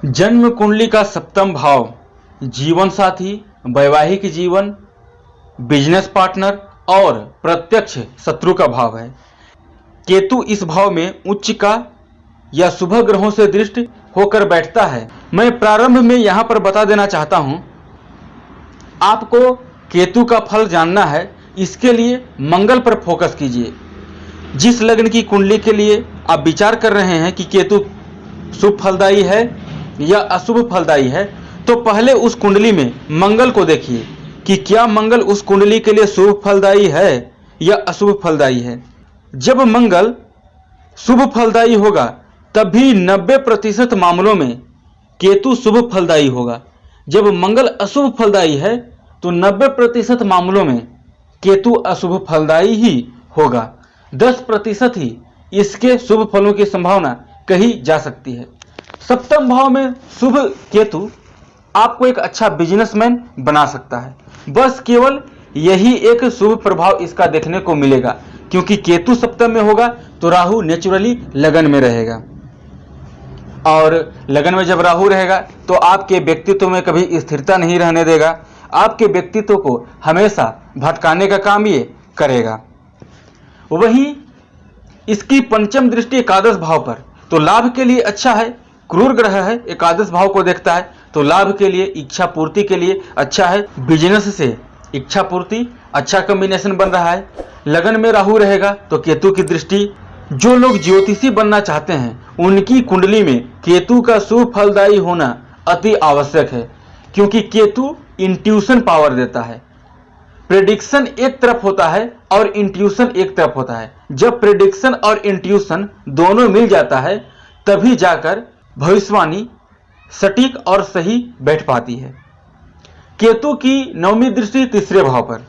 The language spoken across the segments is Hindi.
जन्म कुंडली का सप्तम भाव जीवन साथी, वैवाहिक जीवन, बिजनेस पार्टनर और प्रत्यक्ष शत्रु का भाव है। केतु इस भाव में उच्च का या शुभ ग्रहों से दृष्ट होकर बैठता है। मैं प्रारंभ में यहां पर बता देना चाहता हूं, आपको केतु का फल जानना है, इसके लिए मंगल पर फोकस कीजिए। जिस लग्न की कुंडली के लिए आप विचार कर रहे हैं कि केतु शुभ फलदायी है या अशुभ फलदायी है, तो पहले उस कुंडली में मंगल को देखिए कि क्या मंगल उस कुंडली के लिए शुभ फलदायी है या अशुभ फलदायी है। जब मंगल शुभ फलदायी होगा तभी 90% मामलों में केतु शुभ फलदायी होगा। जब मंगल अशुभ फलदायी है तो 90% मामलों में केतु अशुभ फलदायी ही होगा। 10% ही इसके शुभ फलों की संभावना कही जा सकती है। सप्तम भाव में शुभ केतु आपको एक अच्छा बिजनेसमैन बना सकता है। बस केवल यही एक शुभ प्रभाव इसका देखने को मिलेगा, क्योंकि केतु सप्तम में होगा तो राहु नेचुरली लगन में रहेगा, और लगन में जब राहु रहेगा तो आपके व्यक्तित्व में कभी स्थिरता नहीं रहने देगा। आपके व्यक्तित्व को हमेशा भटकाने का काम ये करेगा। वहीं इसकी पंचम दृष्टि एकादश भाव पर, तो लाभ के लिए अच्छा है। क्रूर ग्रह है, एकादश भाव को देखता है तो लाभ के लिए, इच्छा पूर्ति के लिए अच्छा है। बिजनेस से इच्छा पूर्ति अच्छा कॉम्बिनेशन बन रहा है। लगन में राहु रहेगा तो केतु की दृष्टि। जो लोग ज्योतिषी बनना चाहते हैं उनकी कुंडली में केतु का शुभ फलदायी होना अति आवश्यक है, क्योंकि केतु इंट्यूशन पावर देता है। प्रेडिक्शन एक तरफ होता है और इंट्यूशन एक तरफ होता है। जब प्रेडिक्शन और इंट्यूशन दोनों मिल जाता है तभी जाकर भविष्यवाणी सटीक और सही बैठ पाती है। केतु की नवमी दृष्टि तीसरे भाव पर,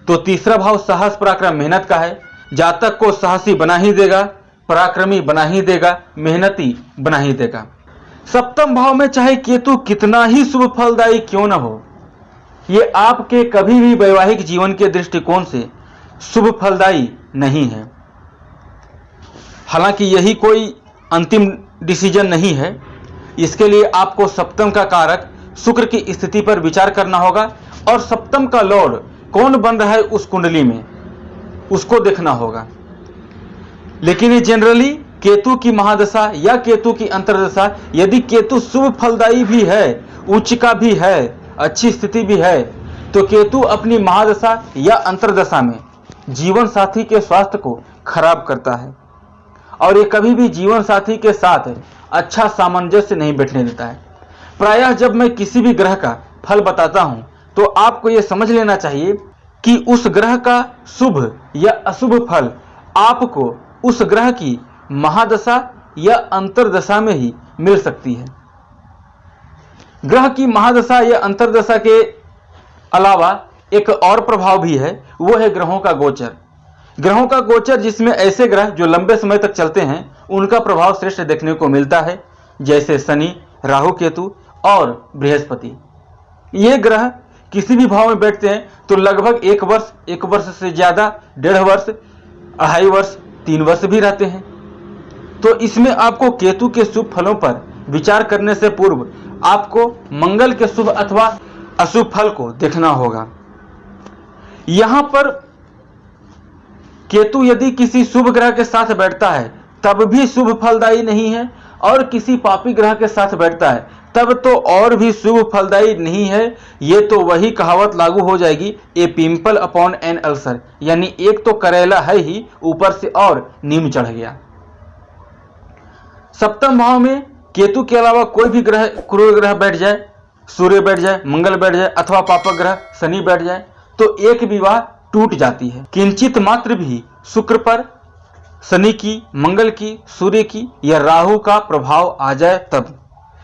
तो तीसरा भाव साहस, पराक्रम, मेहनत का है। जातक को साहसी बना ही देगा, पराक्रमी बना ही देगा, मेहनती बना ही देगा। सप्तम भाव में चाहे केतु कितना ही शुभ फलदायी क्यों न हो, ये आपके कभी भी वैवाहिक जीवन के दृष्टिकोण से शुभ फलदायी नहीं है। हालांकि यही कोई अंतिम डिसीजन नहीं है, इसके लिए आपको सप्तम का कारक शुक्र की स्थिति पर विचार करना होगा और सप्तम का लॉर्ड कौन बन रहा है उस कुंडली में, उसको देखना होगा। लेकिन ये जनरली केतु की महादशा या केतु की अंतर्दशा, यदि केतु शुभ फलदायी भी है, उच्च का भी है, अच्छी स्थिति भी है, तो केतु अपनी महादशा या अंतर्दशा में जीवन साथी के स्वास्थ्य को खराब करता है और ये कभी भी जीवन साथी के साथ अच्छा सामंजस्य नहीं बैठने देता है। प्रायः जब मैं किसी भी ग्रह का फल बताता हूं तो आपको यह समझ लेना चाहिए कि उस ग्रह का शुभ या अशुभ फल आपको उस ग्रह की महादशा या अंतर्दशा में ही मिल सकती है। ग्रह की महादशा या अंतर्दशा के अलावा एक और प्रभाव भी है, वो है ग्रहों का गोचर। ग्रहों का गोचर, जिसमें ऐसे ग्रह जो लंबे समय तक चलते हैं उनका प्रभाव श्रेष्ठ देखने को मिलता है, जैसे शनि, राहु, केतु और बृहस्पति। ये ग्रह किसी भी भाव में बैठते हैं तो लगभग एक वर्ष से ज्यादा, 1.5 वर्ष, 2.5 वर्ष, 3 वर्ष भी रहते हैं। तो इसमें आपको केतु के शुभ फलों पर विचार करने से पूर्व आपको मंगल के शुभ अथवा अशुभ फल को देखना होगा। यहां पर केतु यदि किसी शुभ ग्रह के साथ बैठता है तब भी शुभ फलदायी नहीं है, और किसी पापी ग्रह के साथ बैठता है तब तो और भी शुभ फलदायी नहीं है। ये तो वही कहावत लागू हो जाएगी, ए पिंपल अपॉन एन अल्सर, यानी एक तो करेला है ही, ऊपर से और नीम चढ़ गया। सप्तम भाव में केतु के अलावा कोई भी ग्रह, क्रूर ग्रह बैठ जाए, सूर्य बैठ जाए, मंगल बैठ जाए अथवा पापक ग्रह शनि बैठ जाए तो एक विवाह टूट जाती है। किंचित मात्र भी शुक्र पर शनि की, मंगल की, सूर्य की या राहु का प्रभाव आ जाए तब